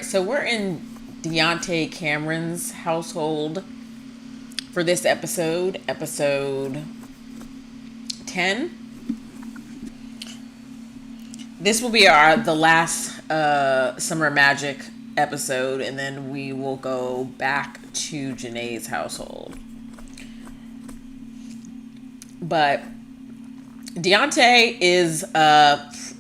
right, so we're in Deonte Cameron's household for this episode 10. This will be the last Summer Magic episode, and then we will go back to Janae's household. But Deonte is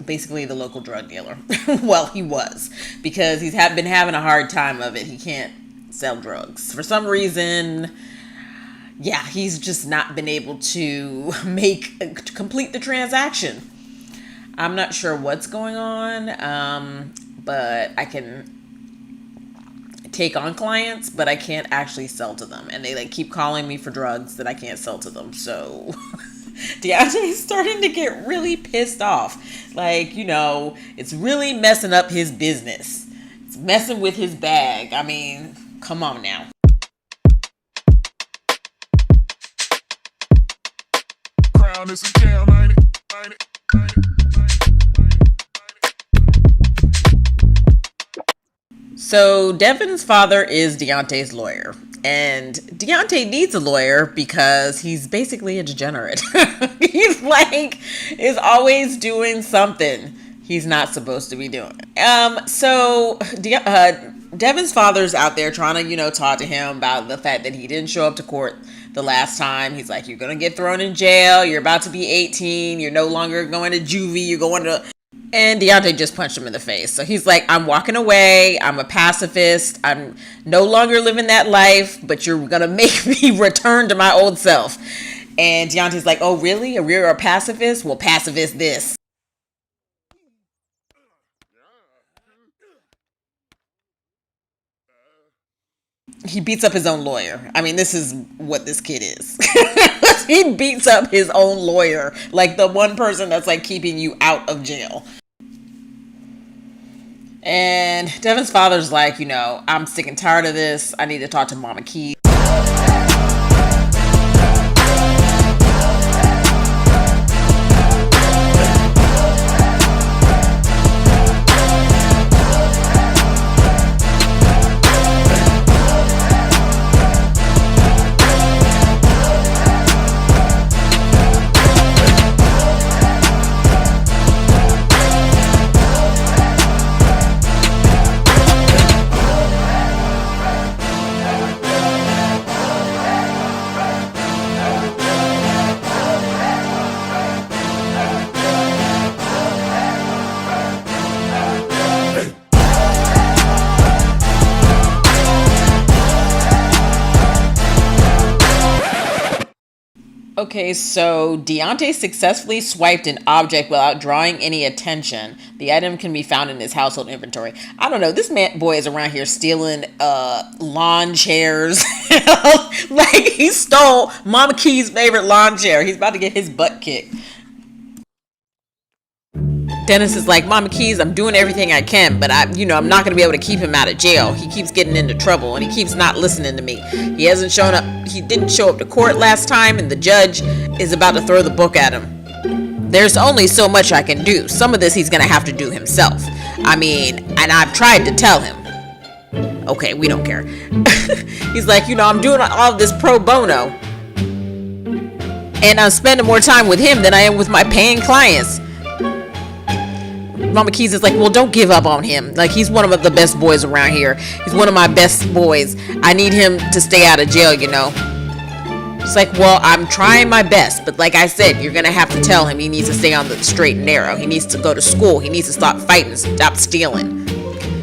basically the local drug dealer. Well, he was, because he's been having a hard time of it. He can't sell drugs for some reason. Yeah, he's just not been able to complete the transaction. I'm not sure what's going on, but I can take on clients, but I can't actually sell to them, and they keep calling me for drugs that I can't sell to them. So Deonte's starting to get really pissed off. It's really messing up his business. It's messing with his bag. I mean, come on now. Crown is a jam, ain't it? So Devin's father is Deonte's lawyer, and Deonte needs a lawyer because he's basically a degenerate. He's is always doing something he's not supposed to be doing. So Devin's father's out there trying to, talk to him about the fact that he didn't show up to court the last time. He's like, you're going to get thrown in jail. You're about to be 18. You're no longer going to juvie. You're going to... And Deonte just punched him in the face. So he's like, I'm walking away. I'm a pacifist. I'm no longer living that life, but you're going to make me return to my old self. And Deonte's like, oh, really? You're a pacifist? Well, pacifist this. He beats up his own lawyer. I mean, this is what this kid is. He beats up his own lawyer, like the one person that's keeping you out of jail. And Devin's father's like, I'm sick and tired of this. I need to talk to Mama Keys. Okay, so Deonte successfully swiped an object without drawing any attention. The item can be found in his household inventory. I don't know. This boy is around here stealing lawn chairs. He stole Mama Key's favorite lawn chair. He's about to get his butt kicked. Dennis is like, Mama Keys, I'm doing everything I can, but I'm not going to be able to keep him out of jail. He keeps getting into trouble, and he keeps not listening to me. He hasn't shown up. He didn't show up to court last time, and the judge is about to throw the book at him. There's only so much I can do. Some of this he's going to have to do himself. I mean, and I've tried to tell him. Okay, we don't care. He's like, I'm doing all of this pro bono, and I'm spending more time with him than I am with my paying clients. Mama Keys is like, well, don't give up on him. He's one of the best boys around here. He's one of my best boys. I need him to stay out of jail, It's like, well, I'm trying my best. But like I said, you're going to have to tell him he needs to stay on the straight and narrow. He needs to go to school. He needs to stop fighting, stop stealing.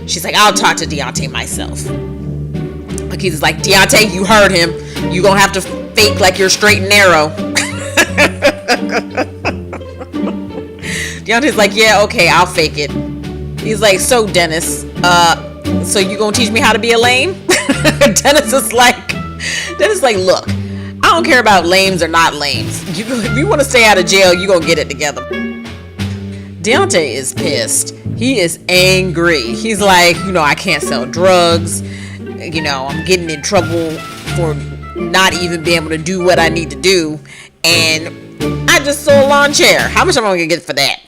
She's like, I'll talk to Deonte myself. Mama Keys is like, Deonte, you heard him. You're going to have to fake like you're straight and narrow. Deonte's like, yeah, okay, I'll fake it. He's like, so Dennis, so you gonna teach me how to be a lame? Dennis is like, look, I don't care about lames or not lames. If you want to stay out of jail, you gonna get it together. Deonte is pissed. He is angry. He's like, I can't sell drugs. I'm getting in trouble for not even being able to do what I need to do. And I just sold a lawn chair. How much am I gonna get for that?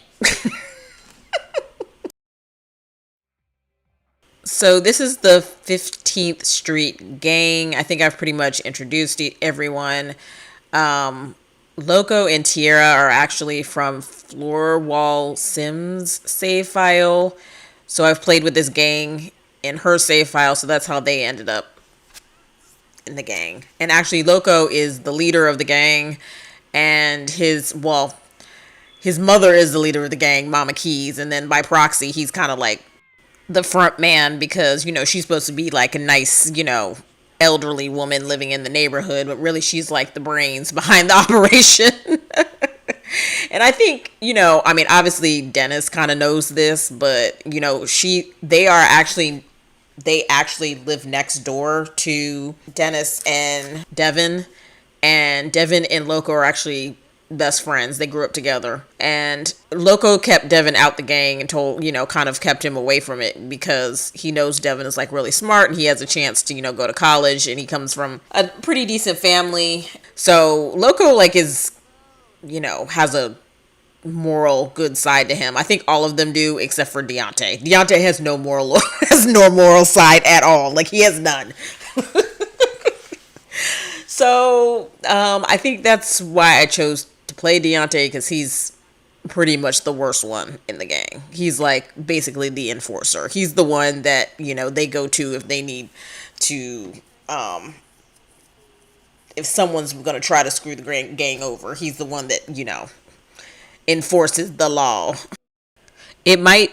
So this is the 15th Street Gang. I think I've pretty much introduced everyone. Um, Loco and Tierra are actually from Floor Wall Sims save file. So I've played with this gang in her save file, so that's how they ended up in the gang. And actually, Loco is the leader of the gang, and his mother is the leader of the gang, Mama Keys, and then by proxy, he's kind of like the front man because she's supposed to be like a nice elderly woman living in the neighborhood, but really she's like the brains behind the operation. And I think I mean, obviously Dennis kind of knows this, but they actually live next door to Dennis and Devin, and Devin and Loco are actually best friends. They grew up together. And Loco kept Devin out the gang and kind of kept him away from it because he knows Devin is like really smart and he has a chance to, go to college, and he comes from a pretty decent family. So Loco has a moral good side to him. I think all of them do except for Deonte. Deonte has no moral side at all. Like, he has none. So I think that's why I chose to play Deonte, because he's pretty much the worst one in the gang. He's like basically the enforcer. He's the one that they go to if they need to. If someone's gonna try to screw the gang over, he's the one that enforces the law. It might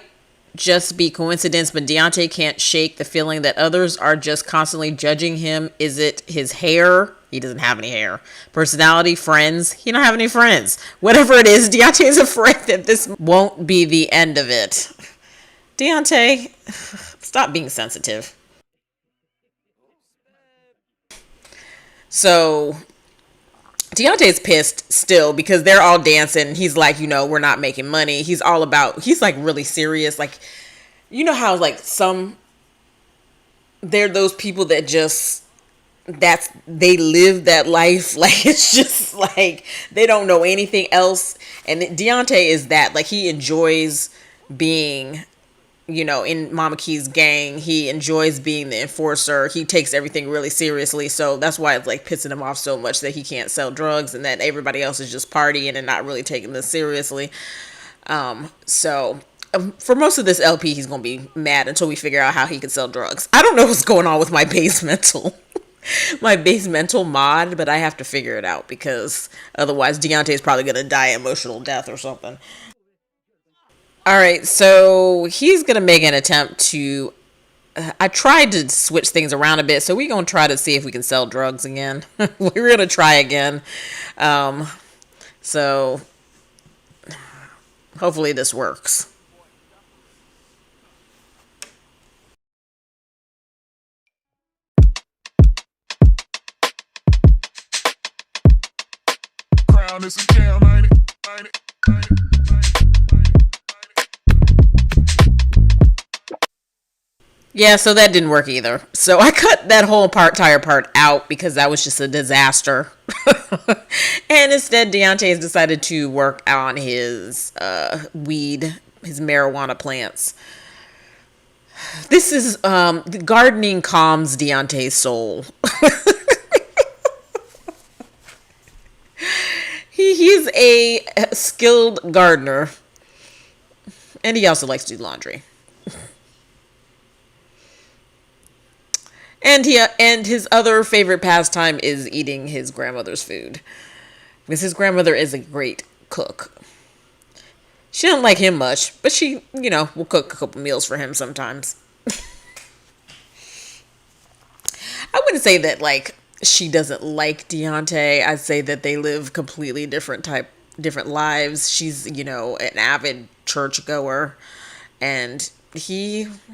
just be coincidence, but Deonte can't shake the feeling that others are just constantly judging him. Is it his hair? He doesn't have any hair. Personality, friends? He don't have any friends. Whatever it is, Deonte is afraid that this won't be the end of it. Deonte, stop being sensitive. So Deontay's pissed still because they're all dancing. He's like, we're not making money. He's like really serious. Like, how like they're those people that just, they live that life. Like, it's just like, they don't know anything else. And Deonte is that, like, he enjoys being, in Mama Key's gang. He enjoys being the enforcer. He takes everything really seriously. So that's why it's like pissing him off so much that he can't sell drugs and that everybody else is just partying and not really taking this seriously. So for most of this LP, he's going to be mad until we figure out how he can sell drugs. I don't know what's going on with my basemental mod, but I have to figure it out because otherwise Deontay is probably going to die emotional death or something. All right, so he's gonna make an attempt to. I tried to switch things around a bit, so we're gonna try to see if we can sell drugs again. We're gonna try again. Um, so hopefully this works. Crown is a jam, ain't it? Ain't it? Ain't it? Yeah, so that didn't work either. So I cut that whole entire part out because that was just a disaster. And instead, Deontay has decided to work on his weed, his marijuana plants. This is the gardening calms Deontay's soul. He's a skilled gardener, and he also likes to do laundry. And his other favorite pastime is eating his grandmother's food, because his grandmother is a great cook. She doesn't like him much, but she, will cook a couple meals for him sometimes. I wouldn't say that like she doesn't like Deontay. I'd say that they live completely different lives. She's, an avid churchgoer, and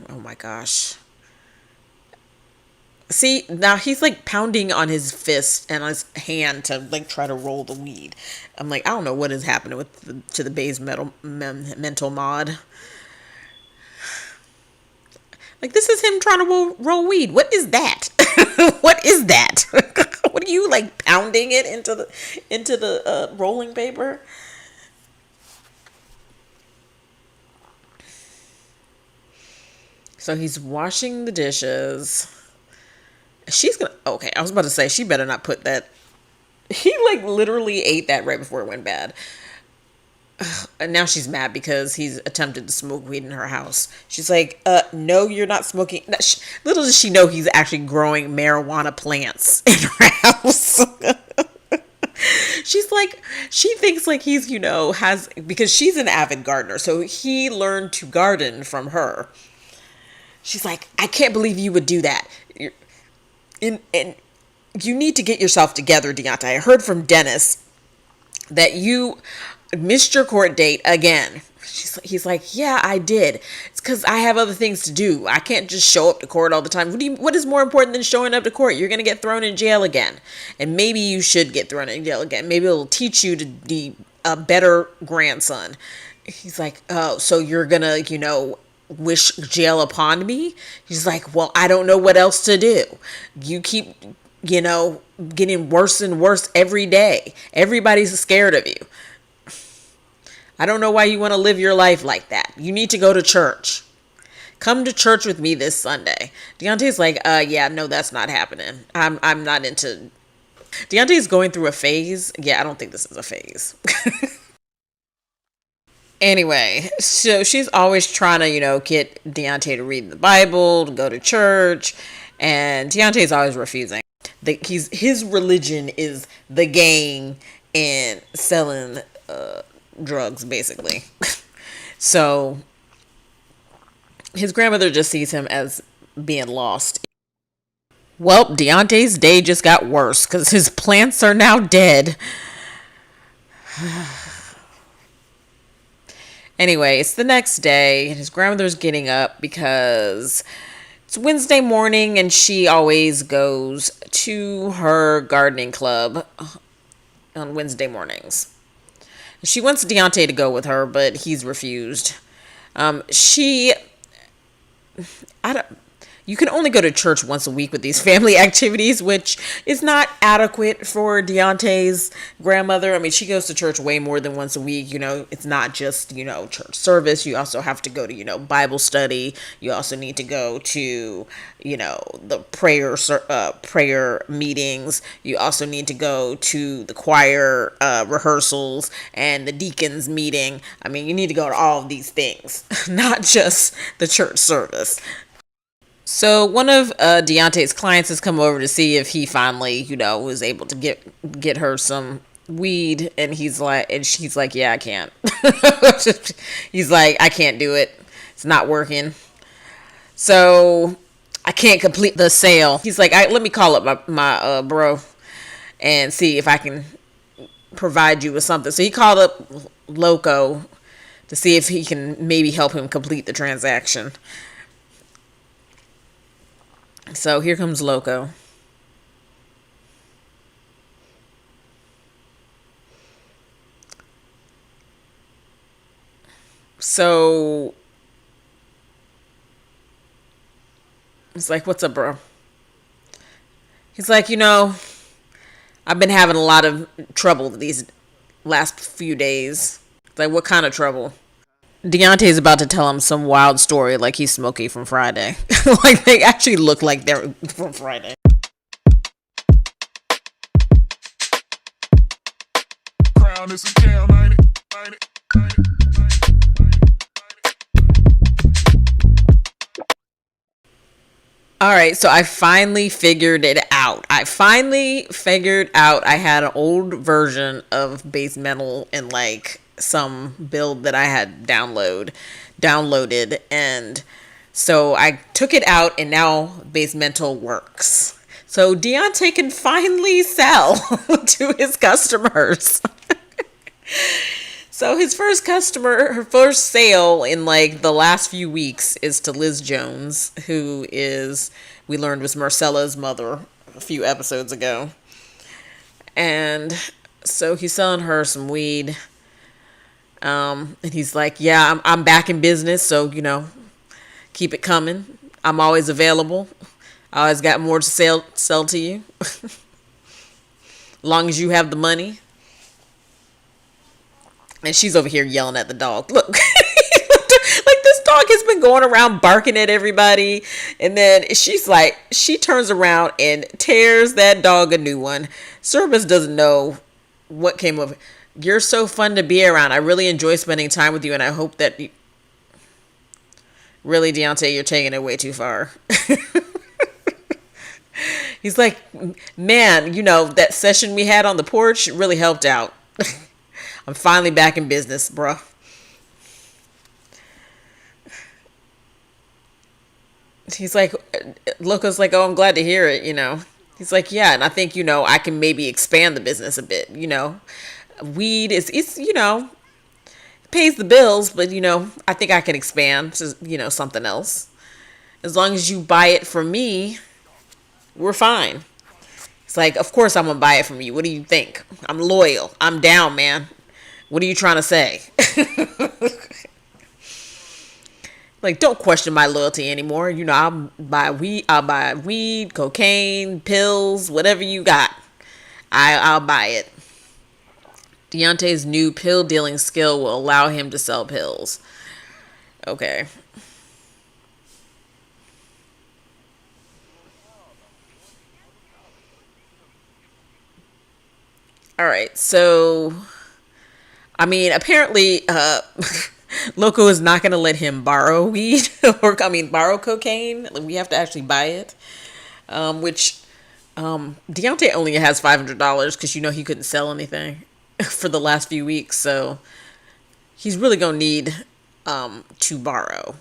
oh my gosh. See, now he's like pounding on his fist and on his hand to like try to roll the weed. I'm like, I don't know what is happening to the base mental mod. Like, this is him trying to roll weed. What is that? What is that? What are you like pounding it into the rolling paper? So he's washing the dishes. She's gonna. Okay, I was about to say she better not put that. He like literally ate that right before it went bad. And now she's mad because he's attempted to smoke weed in her house. She's like, no, you're not smoking. Little does she know he's actually growing marijuana plants in her house. She's like, she thinks like he's, has, because she's an avid gardener. So he learned to garden from her. She's like, I can't believe you would do that. And you need to get yourself together, Deonte. I heard from Dennis that you missed your court date again. He's like, yeah, I did. It's because I have other things to do. I can't just show up to court all the time. What is more important than showing up to court? You're going to get thrown in jail again. And maybe you should get thrown in jail again. Maybe it'll teach you to be a better grandson. He's like, oh, so you're going to, wish jail upon me? He's like, well, I don't know what else to do. You keep, getting worse and worse every day. Everybody's scared of you. I don't know why you want to live your life like that. You need to go to church. Come to church with me this Sunday. Deonte's like, yeah, no, that's not happening. I'm not into. Deonte's going through a phase. Yeah, I don't think this is a phase. Anyway, so she's always trying to, get Deonte to read the Bible, to go to church, and Deonte's always refusing. His religion is the gang and selling drugs, basically. So his grandmother just sees him as being lost. Well, Deonte's day just got worse because his plants are now dead. Anyway, it's the next day, and his grandmother's getting up because it's Wednesday morning, and she always goes to her gardening club on Wednesday mornings. She wants Deonte to go with her, but he's refused. You can only go to church once a week with these family activities, which is not adequate for Deonte's grandmother. I mean, she goes to church way more than once a week. It's not just, church service. You also have to go to, Bible study. You also need to go to, the prayer meetings. You also need to go to the choir rehearsals and the deacons meeting. I mean, you need to go to all of these things, not just the church service. So one of Deonte's clients has come over to see if he finally, was able to get her some weed, and she's like, yeah, I can't. He's like, I can't do it. It's not working. So I can't complete the sale. He's like, let me call up my bro and see if I can provide you with something. So he called up Loco to see if he can maybe help him complete the transaction. So here comes Loco. So it's like, what's up, bro? He's like, I've been having a lot of trouble these last few days. It's like, what kind of trouble? Deonte's about to tell him some wild story like he's Smokey from Friday. Like they actually look like they're from Friday. Crown is a jam, ain't it? Ain't it? Ain't it? All right, so I finally figured it out. I had an old version of Base Metal and like some build that I had downloaded, and so I took it out, and now Base Metal works. So Deonte can finally sell to his customers. So his her first sale in like the last few weeks is to Liz Jones, who we learned was Marcella's mother a few episodes ago. And so he's selling her some weed. And he's like, yeah, I'm back in business. So, keep it coming. I'm always available. I always got more to sell to you. As long as you have the money. And she's over here yelling at the dog. Look, like this dog has been going around barking at everybody. And then she turns around and tears that dog a new one. Service doesn't know what came of it. You're so fun to be around. I really enjoy spending time with you, and I hope that really, Deonte, you're taking it way too far. He's like, man, that session we had on the porch really helped out. I'm finally back in business, bro. He's like, Loco's like, oh, I'm glad to hear it, He's like, yeah, and I think, I can maybe expand the business a bit, Weed it's pays the bills, but, I think I can expand to, something else. As long as you buy it from me, we're fine. It's like, of course I'm going to buy it from you. What do you think? I'm loyal. I'm down, man. What are you trying to say? Like, don't question my loyalty anymore. I'll buy weed, cocaine, pills, whatever you got. I'll buy it. Deonte's new pill dealing skill will allow him to sell pills. Okay. All right. So, I mean, apparently, Loco is not going to let him borrow weed borrow cocaine. We have to actually buy it. Which Deonte only has $500 because he couldn't sell anything for the last few weeks, so he's really gonna need to borrow.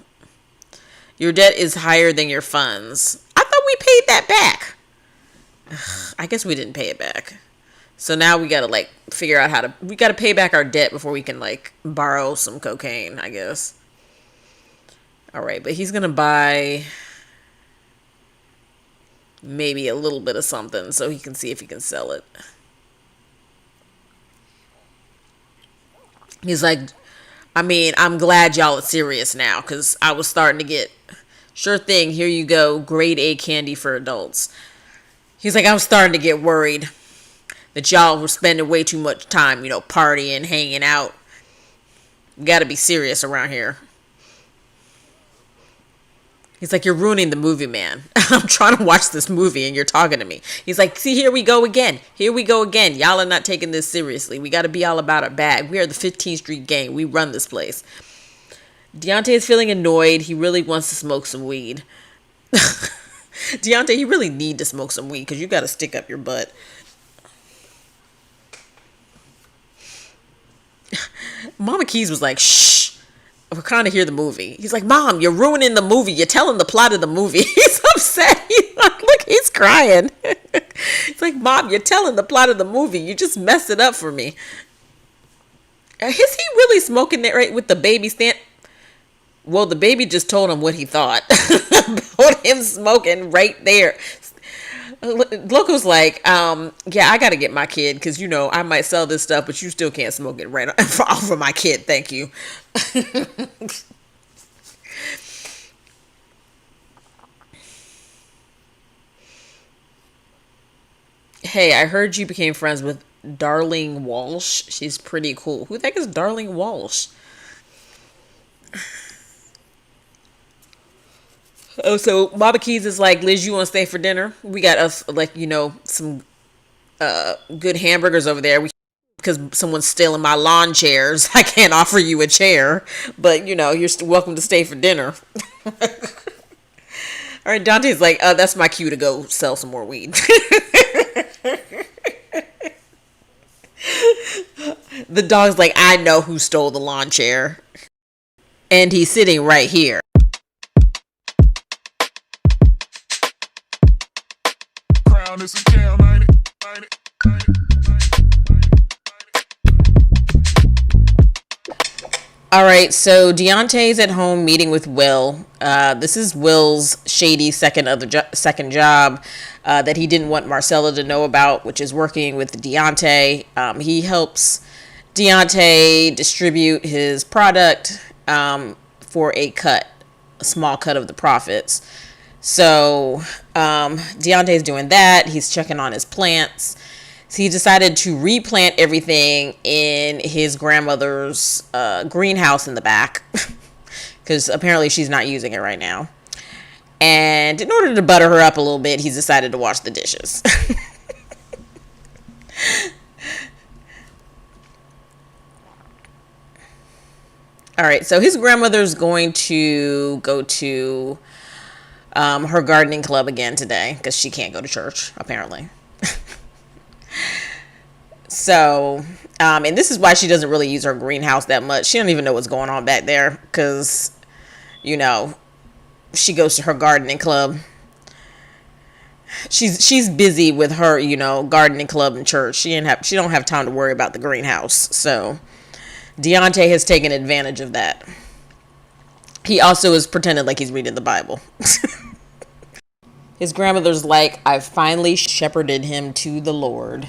Your debt is higher than your funds. I thought we paid that back. I guess we didn't pay it back. So now we gotta figure out we gotta pay back our debt before we can borrow some cocaine, I guess. All right, but he's gonna buy maybe a little bit of something so he can see if he can sell it. He's like, I mean, I'm glad y'all are serious now because I was starting to get, sure thing, here you go, grade A candy for adults. He's like, I'm starting to get worried that y'all were spending way too much time, partying, hanging out. We got to be serious around here. He's like, you're ruining the movie, man. I'm trying to watch this movie and you're talking to me. He's like, see, here we go again. Here we go again. Y'all are not taking this seriously. We got to be all about our bag. We are the 15th Street Gang. We run this place. Deonte is feeling annoyed. He really wants to smoke some weed. Deonte, you really need to smoke some weed because you got to stick up your butt. Mama Keys was like, shh. We're trying to hear the movie. He's like, Mom, you're ruining the movie. You're telling the plot of the movie. He's upset. Look, he's crying. He's like, Mom, you're telling the plot of the movie. You just messed it up for me. Is he really smoking that right with the baby stand? Well, the baby just told him what he thought about him smoking right there. Loco's like, yeah, I gotta get my kid because I might sell this stuff, but you still can't smoke it right off of my kid. Thank you. Hey, I heard you became friends with Darling Walsh. She's pretty cool. Who the heck is Darling Walsh? Oh, so Baba Keys is like, Liz, you want to stay for dinner? We got us, some good hamburgers over there. Because someone's stealing my lawn chairs, I can't offer you a chair. But, you're welcome to stay for dinner. All right, Dante's like, that's my cue to go sell some more weed. The dog's like, I know who stole the lawn chair. And he's sitting right here. This is jam, ain't it? Ain't it? Ain't it? All right, so Deonte's at home meeting with Will. This is Will's shady second job that he didn't want Marcella to know about, which is working with Deonte. He helps Deonte distribute his product for a small cut of the profits. So Deonte's doing that. He's checking on his plants. So he decided to replant everything in his grandmother's greenhouse in the back. Because because apparently she's not using it right now. And in order to butter her up a little bit, he's decided to wash the dishes. All right, so his grandmother's going to go to her gardening club again today because she can't go to church, apparently. So, and this is why she doesn't really use her greenhouse that much. She don't even know what's going on back there because, you know, she goes to her gardening club. She's busy with her, you know, gardening club and church. She don't have time to worry about the greenhouse. So Deonte has taken advantage of that. He also is pretending like he's reading the Bible. His grandmother's like, I've finally shepherded him to the Lord.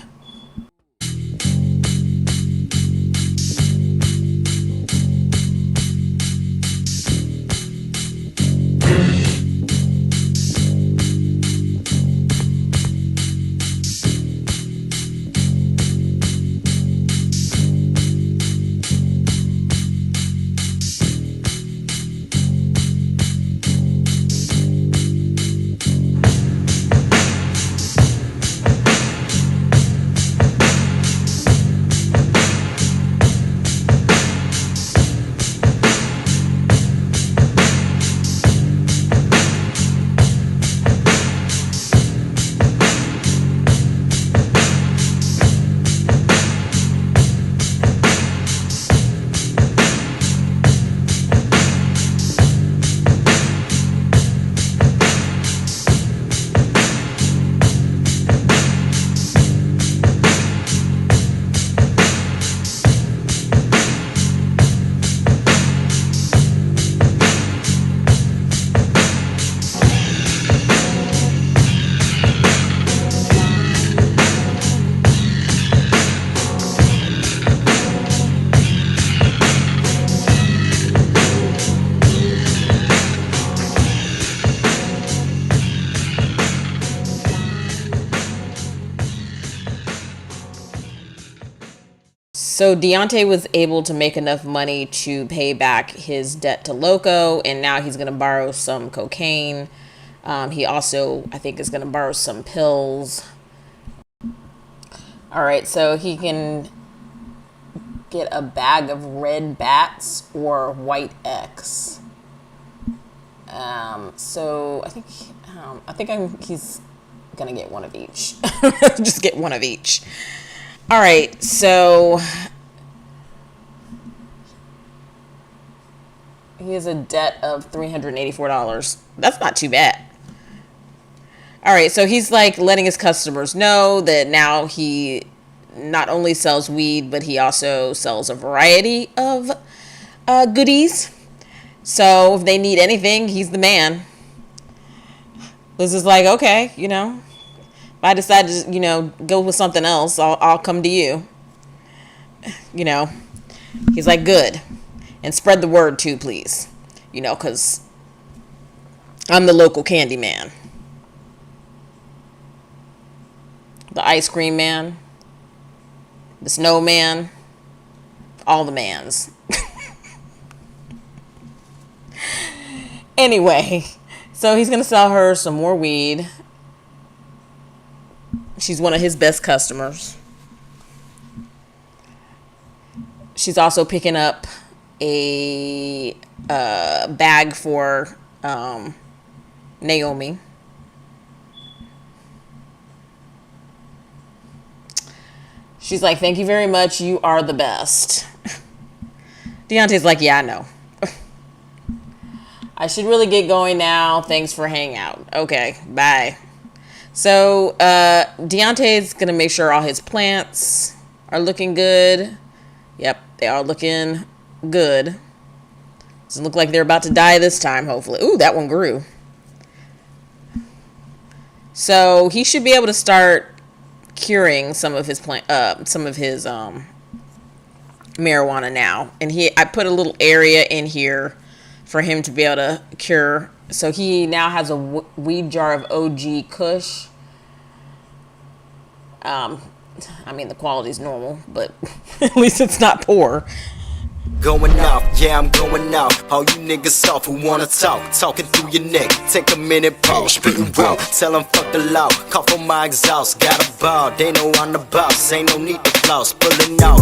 So Deonte was able to make enough money to pay back his debt to Loco, and now he's going to borrow some cocaine. He also, I think, is going to borrow some pills. All right, so he can get a bag of red bats or white X. So he's going to get one of each. Just get one of each. All right, so he has a debt of $384. That's not too bad. All right, so he's like letting his customers know that now he not only sells weed, but he also sells a variety of goodies. So if they need anything, he's the man. Liz is like, okay, you know, if I decide to, you know, go with something else, I'll come to you. You know, he's like, good. And spread the word too, please. You know, because I'm the local candy man. The ice cream man. The snowman. All the mans. Anyway, so he's going to sell her some more weed. She's one of his best customers. She's also picking up a bag for Naomi. She's like, thank you very much. You are the best. Deonte's like, yeah, I know. I should really get going now. Thanks for hanging out. Okay, bye. So Deonte's going to make sure all his plants are looking good. Yep, they are looking good. Doesn't look like they're about to die this time, hopefully. Ooh, that one grew. So he should be able to start curing some of his marijuana now. And I put a little area in here for him to be able to cure. So he now has a weed jar of OG Kush. I mean, the quality's normal, but at least it's not poor. going off, yeah, I'm going off. All you niggas soft who wanna talk, talking through your neck. Take a minute, pause, spitting raw. Tell them fuck the law, cough on my exhaust. Got a ball, they know I'm the boss. Ain't no need to floss, pulling off,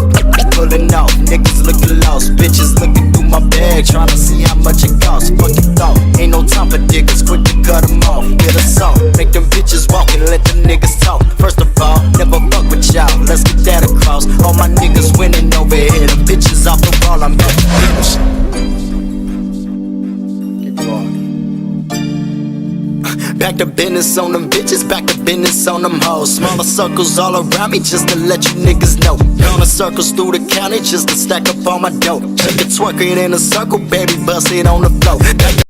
niggas looking lost. Bitches looking through my bag, trying to see how much it costs. Fuck your thought, ain't no time for diggers, quick to cut them off. Get a song, make them bitches walk and let them niggas talk. First of all, never fuck with y'all, let's get that across. All my niggas winning over here, them bitches off the wall, I'm back to finish. Back to business on them bitches, back to business on them hoes. Smaller circles all around me just to let you niggas know. Gonna circles through the county just to stack up all my dough. Shake it, twerk it in a circle, baby, bust it on the floor.